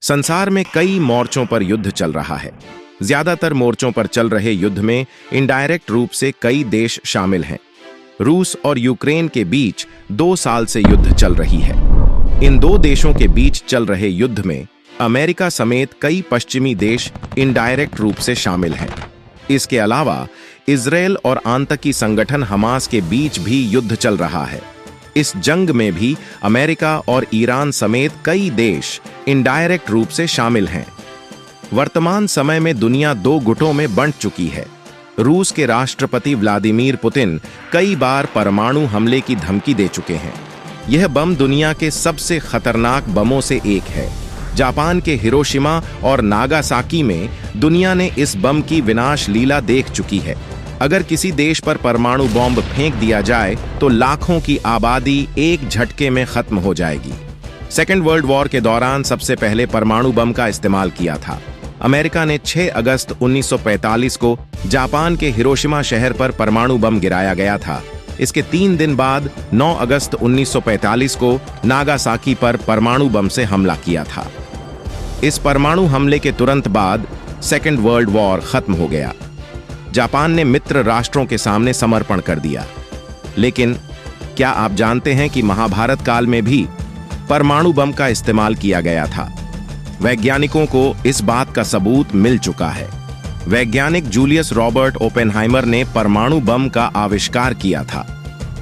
संसार में कई मोर्चों पर युद्ध चल रहा है। ज्यादातर मोर्चों पर चल रहे युद्ध में इनडायरेक्ट रूप से कई देश शामिल हैं। रूस और यूक्रेन के बीच 2 साल से युद्ध चल रही है। इन दो देशों के बीच चल रहे युद्ध में अमेरिका समेत कई पश्चिमी देश इनडायरेक्ट रूप से शामिल हैं। इसके अलावा इजरायल और आतंकी संगठन हमास के बीच भी युद्ध चल रहा है। इस जंग में भी अमेरिका और ईरान समेत कई देश इनडायरेक्ट रूप से शामिल हैं। वर्तमान समय में दुनिया 2 गुटों में बंट चुकी है। रूस के राष्ट्रपति व्लादिमीर पुतिन कई बार परमाणु हमले की धमकी दे चुके हैं। यह बम दुनिया के सबसे खतरनाक बमों से एक है। जापान के हिरोशिमा और नागासाकी में दुनिया ने इस बम की विनाश लीला देख चुकी है। अगर किसी देश पर परमाणु बॉम्ब फेंक दिया जाए तो लाखों की आबादी एक झटके में खत्म हो जाएगी। सेकेंड वर्ल्ड वॉर के दौरान सबसे पहले परमाणु बम का इस्तेमाल किया था। अमेरिका ने 6 अगस्त 1945 को जापान के हिरोशिमा शहर पर परमाणु बम गिराया गया था। इसके 3 दिन बाद 9 अगस्त 1945 को नागासाकी पर परमाणु बम से हमला किया था। इस परमाणु हमले के तुरंत बाद सेकेंड वर्ल्ड वॉर खत्म हो गया। जापान ने मित्र राष्ट्रों के सामने समर्पण कर दिया। लेकिन क्या आप जानते हैं कि महाभारत काल में भी परमाणु बम का इस्तेमाल किया गया था? वैज्ञानिकों को इस बात का सबूत मिल चुका है। वैज्ञानिक जूलियस रॉबर्ट ओपेनहाइमर ने परमाणु बम का आविष्कार किया था।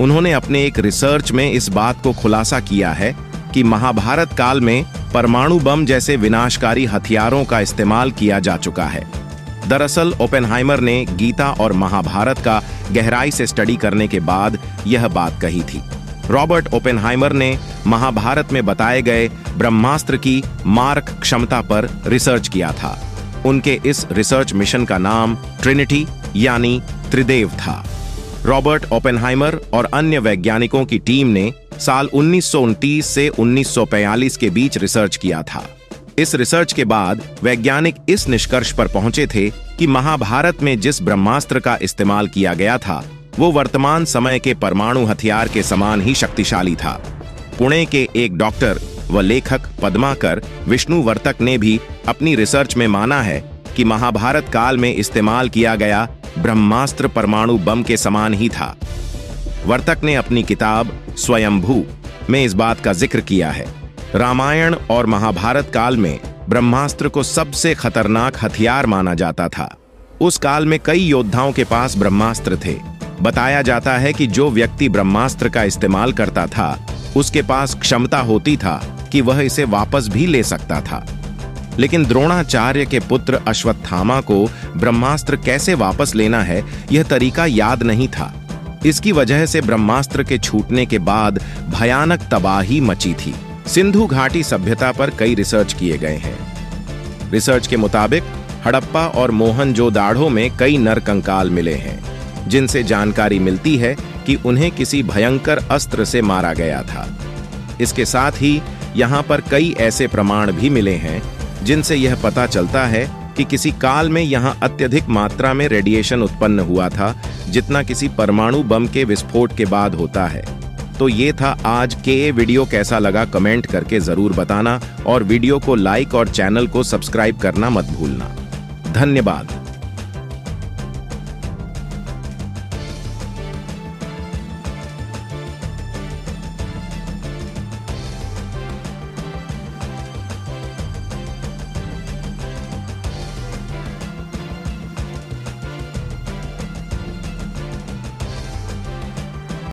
उन्होंने अपने एक रिसर्च में इस बात को खुलासा किया है कि महाभारत काल में परमाणु बम जैसे विनाशकारी हथियारों का इस्तेमाल किया जा चुका है। दरअसल ओपेनहाइमर ने गीता और महाभारत का गहराई से स्टडी करने के बाद यह बात कही थी। रॉबर्ट ओपेनहाइमर ने महाभारत में बताए गए ब्रह्मास्त्र की मारक क्षमता पर रिसर्च किया था। उनके इस रिसर्च मिशन का नाम ट्रिनिटी यानी त्रिदेव था। रॉबर्ट ओपेनहाइमर और अन्य वैज्ञानिकों की टीम ने साल 1929 से 1942 के बीच रिसर्च किया था। इस रिसर्च के बाद वैज्ञानिक इस निष्कर्ष पर पहुंचे थे कि महाभारत में जिस ब्रह्मास्त्र का इस्तेमाल किया गया था वो वर्तमान समय के परमाणु हथियार के समान ही शक्तिशाली था। पुणे के एक डॉक्टर व लेखक पद्माकर विष्णुवर्तक ने भी अपनी रिसर्च में माना है कि महाभारत काल में इस्तेमाल किया गया ब्रह्मास्त्र परमाणु बम के समान ही था। वर्तक ने अपनी किताब स्वयंभू में इस बात का जिक्र किया है। रामायण और महाभारत काल में ब्रह्मास्त्र को सबसे खतरनाक हथियार माना जाता था। उस काल में कई योद्धाओं के पास ब्रह्मास्त्र थे। बताया जाता है कि जो व्यक्ति ब्रह्मास्त्र का इस्तेमाल करता था उसके पास क्षमता होती था कि वह इसे वापस भी ले सकता था। लेकिन द्रोणाचार्य के पुत्र अश्वत्थामा को ब्रह्मास्त्र कैसे वापस लेना है यह तरीका याद नहीं था। इसकी वजह से ब्रह्मास्त्र के छूटने के बाद भयानक तबाही मची थी। सिंधु घाटी सभ्यता पर कई रिसर्च किए गए हैं। रिसर्च के मुताबिक हड़प्पा और मोहनजोदाड़ो में कई नरकंकाल मिले हैं जिनसे जानकारी मिलती है कि उन्हें किसी भयंकर अस्त्र से मारा गया था। इसके साथ ही यहाँ पर कई ऐसे प्रमाण भी मिले हैं जिनसे यह पता चलता है कि किसी काल में यहाँ अत्यधिक मात्रा में रेडिएशन उत्पन्न हुआ था, जितना किसी परमाणु बम के विस्फोट के बाद होता है। तो ये था आज के वीडियो। कैसा लगा कमेंट करके जरूर बताना और वीडियो को लाइक और चैनल को सब्सक्राइब करना मत भूलना। धन्यवाद।